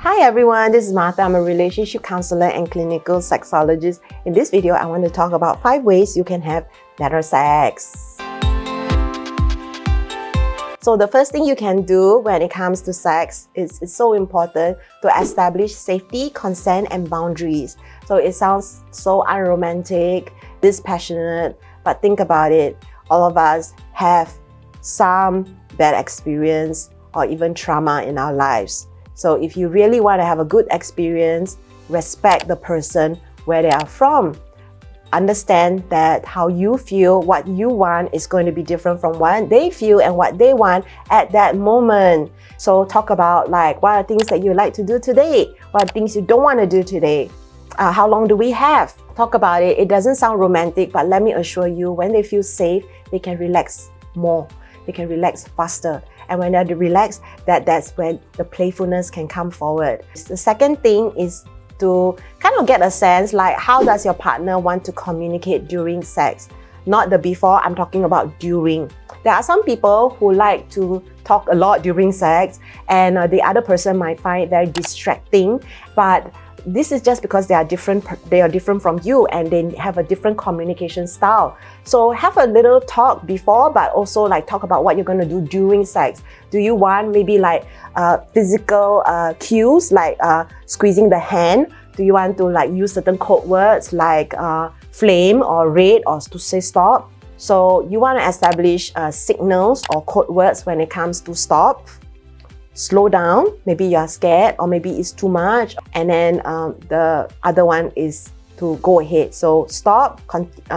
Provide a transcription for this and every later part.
Hi everyone, this is Martha. I'm a relationship counselor and clinical sexologist. In this video, I want to talk about 5 ways you can have better sex. So the first thing you can do when it comes to sex is it's so important to establish safety, consent, and boundaries. So it sounds so unromantic, dispassionate, but think about it. All of us have some bad experience or even trauma in our lives. So if you really want to have a good experience, respect the person where they are from. Understand that how you feel, what you want is going to be different from what they feel and what they want at that moment. So talk about like what are things that you like to do today? What are things you don't want to do today? How long do we have? Talk about it. It doesn't sound romantic, but let me assure you, when they feel safe, they can relax more. They can relax faster. And when they're relaxed, that's when the playfulness can come forward. The second thing is to kind of get a sense like how does your partner want to communicate during sex? Not the before, I'm talking about during. There are some people who like to talk a lot during sex and the other person might find it very distracting, but this is just because they are different from you and they have a different communication style. So have a little talk before, but also like talk about what you're going to do during sex. Do you want maybe like physical cues like squeezing the hand? Do you want to like use certain code words like flame or red or to say stop? So you want to establish signals or code words when it comes to stop. Slow down, maybe you're scared or maybe it's too much, and then the other one is to go ahead. So stop,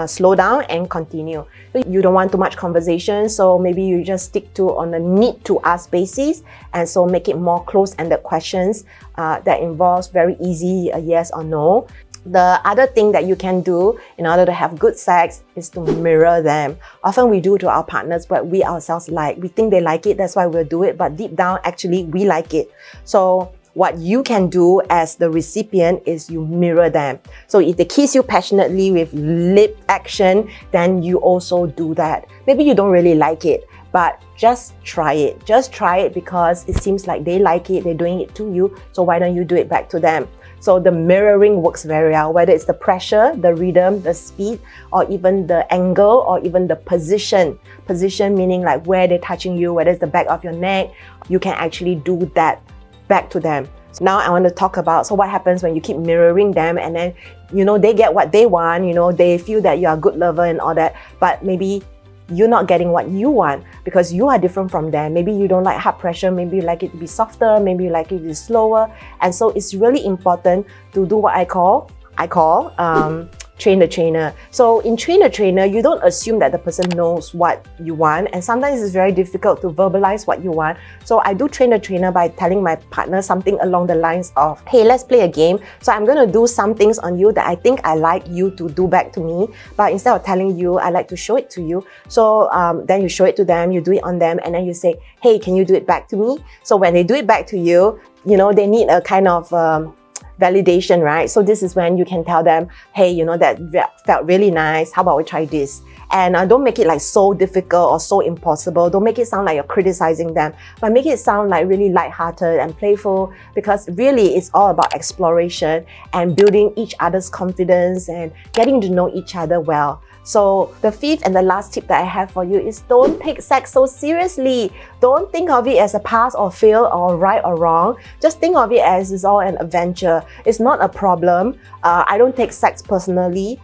slow down and continue. You don't want too much conversation, so maybe you just stick to on a need to ask basis, and so make it more close-ended questions that involves very easy a yes or no. The other thing that you can do in order to have good sex is to mirror them. Often we do to our partners what we ourselves like. We think they like it, that's why we'll do it, but deep down, actually, we like it. So what you can do as the recipient is you mirror them. So if they kiss you passionately with lip action, then you also do that. Maybe you don't really like it, but just try it. Just try it because it seems like they like it, they're doing it to you, so why don't you do it back to them? So the mirroring works very well, whether it's the pressure, the rhythm, the speed, or even the angle, or even the position. Position meaning like where they're touching you, whether it's the back of your neck, you can actually do that back to them. So now I want to talk about, so what happens when you keep mirroring them and then, they get what they want, they feel that you're a good lover and all that, but maybe you're not getting what you want because you are different from them. Maybe you don't like hard pressure, maybe you like it to be softer, maybe you like it to be slower. And so it's really important to do what I call train the trainer. So in train the trainer, you don't assume that the person knows what you want, and sometimes it's very difficult to verbalize what you want. So I do train the trainer by telling my partner something along the lines of, hey, let's play a game. So I'm going to do some things on you that I think I like you to do back to me, but instead of telling you, I like to show it to you. So then you show it to them, you do it on them, and then you say, hey, can you do it back to me? So when they do it back to you, they need a kind of validation, right? So this is when you can tell them, hey, that felt really nice. How about we try this? And don't make it like so difficult or so impossible. Don't make it sound like you're criticizing them, but make it sound like really lighthearted and playful, because really it's all about exploration and building each other's confidence and getting to know each other well. So the fifth and the last tip that I have for you is don't take sex so seriously. Don't think of it as a pass or fail or right or wrong. Just think of it as it's all an adventure. It's not a problem. I don't take sex personally.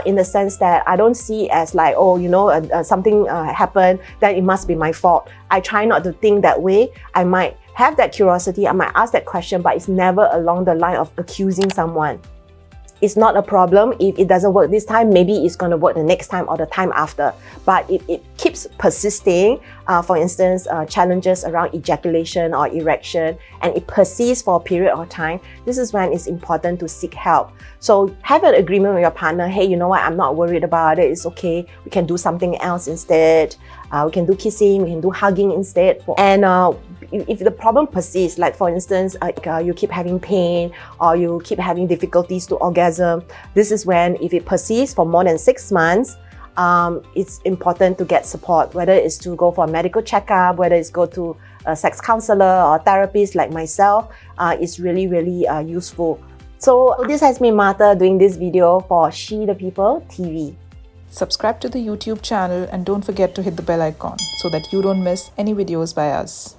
In the sense that I don't see it as like, something happened, then it must be my fault. I try not to think that way. I might have that curiosity, I might ask that question, but it's never along the line of accusing someone. It's not a problem if it doesn't work this time. Maybe it's going to work the next time or the time after. But it keeps persisting. For instance, challenges around ejaculation or erection, and it persists for a period of time. This is when it's important to seek help. So have an agreement with your partner. Hey, you know what? I'm not worried about it. It's okay. We can do something else instead. We can do kissing. We can do hugging instead. And if the problem persists, like for instance, you keep having pain or you keep having difficulties to orgasm, this is when, if it persists for more than 6 months, it's important to get support, whether it's to go for a medical checkup, whether it's go to a sex counselor or therapist like myself. It's really, really useful. So this has been Martha doing this video for She the People TV. Subscribe to the YouTube channel and don't forget to hit the bell icon so that you don't miss any videos by us.